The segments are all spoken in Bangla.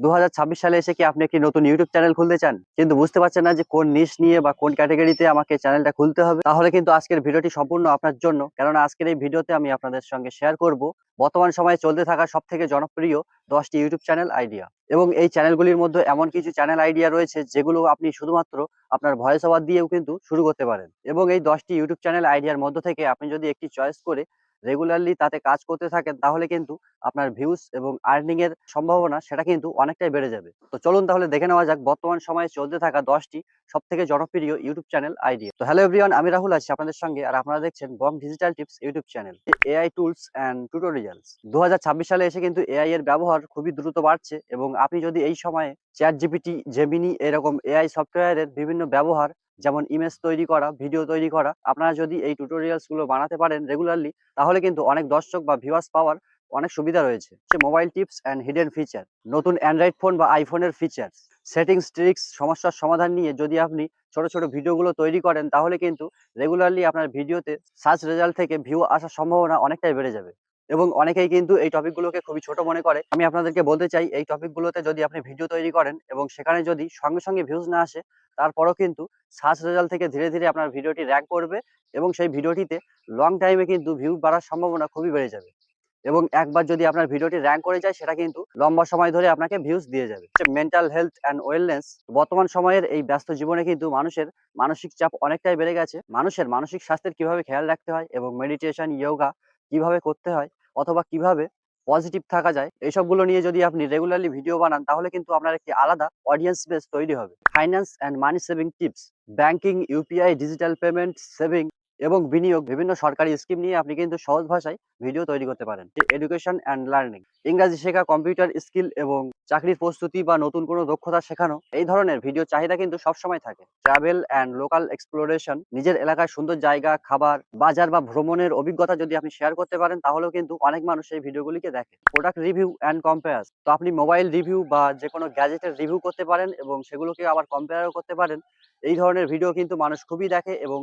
2026 সালে এসে কি আপনি একটি নতুন ইউটিউব চ্যানেল খুলতে চান, কিন্তু বুঝতে পারছেন না যে কোন নিশ নিয়ে বা কোন ক্যাটাগরিতে আমাকে চ্যানেলটা খুলতে হবে? তাহলে কিন্তু আজকের ভিডিওটি সম্পূর্ণ আপনার জন্য। কেননা আজকের এই ভিডিওতে আমি আপনাদের সঙ্গে শেয়ার করব বর্তমান সময়ে চলতে থাকা সব থেকে জনপ্রিয় 10টি ইউটিউব চ্যানেল আইডিয়া। এবং এই চ্যানেলগুলির মধ্যে এমন কিছু চ্যানেল আইডিয়া রয়েছে যেগুলো আপনি শুধুমাত্র আপনার ভয়েস ওভার দিয়েও কিন্তু শুরু করতে পারেন। এবং এই 10টি ইউটিউব চ্যানেল আইডিয়ার মধ্য থেকে আপনি যদি একটি চয়েস করে রেগুলারলি তাতে কাজ করতে থাকেন, তাহলে কিন্তু আপনার ভিউজ এবং আর্নিং এর সম্ভাবনা সেটা কিন্তু অনেকটাই বেড়ে যাবে। তো চলুন তাহলে দেখে নেওয়া যাক বর্তমান সময়ে চলতে থাকা 10টি সব থেকে জনপ্রিয় ইউটিউব চ্যানেল আইডিয়া। তো হ্যালো এভরিওয়ান, আমি রাহুল আছি আপনাদের সঙ্গে, আর আপনারা দেখছেন Bong digital tips YouTube channel. AI tools and tutorials. 2026 সালে এসে কিন্তু এআই এর ব্যবহার খুবই দ্রুত বাড়ছে, এবং আপনি যদি এই সময়ে চ্যাট জিপিটি, জেমিনি এরকম এআই সফটওয়্যারের বিভিন্ন ব্যবহার, যেমন ইমেজ তৈরি করা, ভিডিও তৈরি করা, আপনারা যদি এই টিউটোরিয়ালস গুলো বানাতে পারেন রেগুলারলি, তাহলে কিন্তু অনেক দর্শক বা ভিউয়ার্স পাওয়ার অনেক সুবিধা রয়েছে। Mobile tips and hidden feature, নতুন অ্যান্ড্রয়েড ফোন বা আইফোনের ফিচার, সেটিংস, ট্রিক্স, সমস্যার সমাধান নিয়ে যদি আপনি ছোট ছোট ভিডিওগুলো তৈরি করেন, তাহলে কিন্তু রেগুলারলি আপনার ভিডিওতে সার্চ রেজাল্ট থেকে ভিউ আসার সম্ভাবনা অনেকটাই বেড়ে যাবে। এবং অনেকেই কিন্তু এই টপিকগুলোকে খুবই ছোট মনে করে। আমি আপনাদেরকে বলতে চাই, এই টপিকগুলোতে যদি আপনি ভিডিও তৈরি করেন এবং সেখানে যদি সঙ্গে সঙ্গে ভিউজ না আসে, তারপরও কিন্তু সার্চ রেজাল্ট থেকে ধীরে ধীরে আপনার ভিডিওটি র্যাঙ্ক করবে, এবং সেই ভিডিওটিতে লং টাইমে কিন্তু ভিউ বাড়ার সম্ভাবনা খুবই বেড়ে যাবে। এবং একবার যদি আপনার ভিডিওটি র্যাঙ্ক করে যায়, সেটা কিন্তু লম্বা সময় ধরে আপনাকে ভিউজ দিয়ে যাবে। Mental health and wellness. বর্তমান সময়ের এই ব্যস্ত জীবনে কিন্তু মানুষের মানসিক চাপ অনেকটাই বেড়ে গেছে। মানুষের মানসিক স্বাস্থ্যের কিভাবে খেয়াল রাখতে হয় এবং মেডিটেশন, ইয়োগা কিভাবে করতে হয়, অথবা কিভাবে পজিটিভ থাকা যায়, এইসবগুলো নিয়ে যদি আপনি রেগুলারলি ভিডিও বানান, তাহলে কিন্তু আপনার একটি আলাদা অডিয়েন্স বেস তৈরি হবে। Finance and money saving tips, banking, UPI, digital payment, saving এবং বিনিয়োগ, বিভিন্ন সরকারি স্কিম নিয়ে আপনি কিন্তু সহজ ভাষায় ভিডিও তৈরি করতে পারেন। এডুকেশন অ্যান্ড লার্নিং, ইংরাজি শেখা, কম্পিউটার স্কিল এবং চাকরির প্রস্তুতি বা নতুন কোনো দক্ষতা শেখানো, এই ধরনের ভিডিও চাহিদা কিন্তু সবসময় থাকে। ট্রাভেল অ্যান্ড লোকাল এক্সপ্লোরেশন, নিজের এলাকার সুন্দর জায়গা, খাবার, বাজার বা ভ্রমণের অভিজ্ঞতা যদি আপনি শেয়ার করতে পারেন, তাহলেও কিন্তু অনেক মানুষ এই ভিডিওগুলিকে দেখে। প্রোডাক্ট রিভিউ অ্যান্ড কম্পেয়ার, তো আপনি মোবাইল রিভিউ বা যে কোনো গ্যাজেটের রিভিউ করতে পারেন এবং সেগুলোকে আবার কম্পেয়ারও করতে পারেন। এই ধরনের ভিডিও কিন্তু মানুষ খুবই দেখে, এবং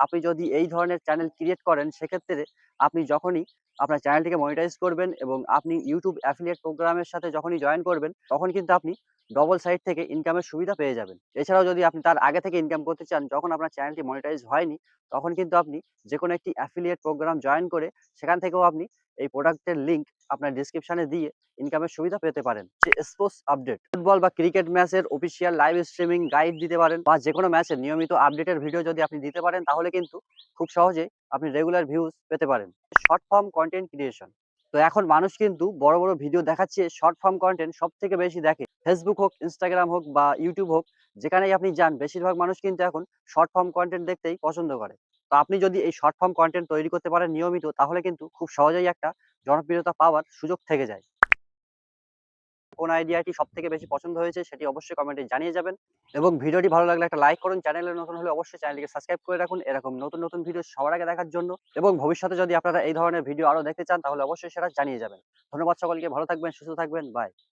আপনি যদি এই ধরনের চ্যানেল ক্রিয়েট করেন, সেক্ষেত্রে আপনি যখনই আপনার চ্যানেলটিকে মনিটাইজ করবেন এবং আপনি ইউটিউব অ্যাফিলিয়েট প্রোগ্রামের সাথে যখনই জয়েন করবেন, তখন কিন্তু আপনি ডবল সাইড থেকে ইনকামের সুবিধা পেয়ে যাবেন। এছাড়াও যদি আপনি তার আগে থেকে ইনকাম করতে চান, যখন আপনার চ্যানেলটি মনিটাইজ হয়নি, তখন কিন্তু আপনি যে কোনো একটি অ্যাফিলিয়েট প্রোগ্রাম জয়েন করে সেখান থেকেও আপনি এই প্রোডাক্টের লিঙ্ক আপনার ডিসক্রিপশনে দিয়ে ইনকামের সুবিধা পেতে পারেন। স্পোর্টস আপডেট, ফুটবল বা ক্রিকেট ম্যাচের অফিসিয়াল লাইভ স্ট্রিমিং গাইড দিতে পারেন, বা যে কোনো ম্যাচের নিয়মিত আপডেটের ভিডিও যদি আপনি দিতে পারেন, তাহলে কিন্তু খুব সহজে আপনি রেগুলার ভিউজ পেতে পারেন। শর্ট ফর্ম কন্টেন্ট ক্রিয়েশন, তো এখন মানুষ কিন্তু বড় বড় ভিডিও দেখাচ্ছে, শর্ট ফর্ম কন্টেন্ট সব থেকে বেশি দেখে। ফেসবুক হোক, ইনস্টাগ্রাম হোক বা ইউটিউব হোক, যেখানেই আপনি যান, বেশিরভাগ মানুষ কিন্তু এখন শর্ট ফর্ম কন্টেন্ট দেখতেই পছন্দ করে। তো আপনি যদি এই শর্ট ফর্ম কন্টেন্ট তৈরি করতে পারেন নিয়মিত, তাহলে কিন্তু খুব সহজেই একটা জনপ্রিয়তা পাওয়ার সুযোগ থেকে যায়। কোন আইডিয়াটি সব থেকে বেশি পছন্দ হয়েছে সেটি অবশ্যই কমেন্টে জানিয়ে যাবেন, এবং ভিডিওটি ভালো লাগলে একটা লাইক করুন। চ্যানেলে নতুন হলে অবশ্যই চ্যানেলটিকে সাবস্ক্রাইব করে রাখুন এরকম নতুন নতুন ভিডিও সবার আগে দেখার জন্য। এবং ভবিষ্যতে যদি আপনারা এই ধরনের ভিডিও আরো দেখতে চান, তাহলে অবশ্যই সেটা জানিয়ে যাবেন। ধন্যবাদ সকলকে, ভালো থাকবেন, সুস্থ থাকবেন, বাই।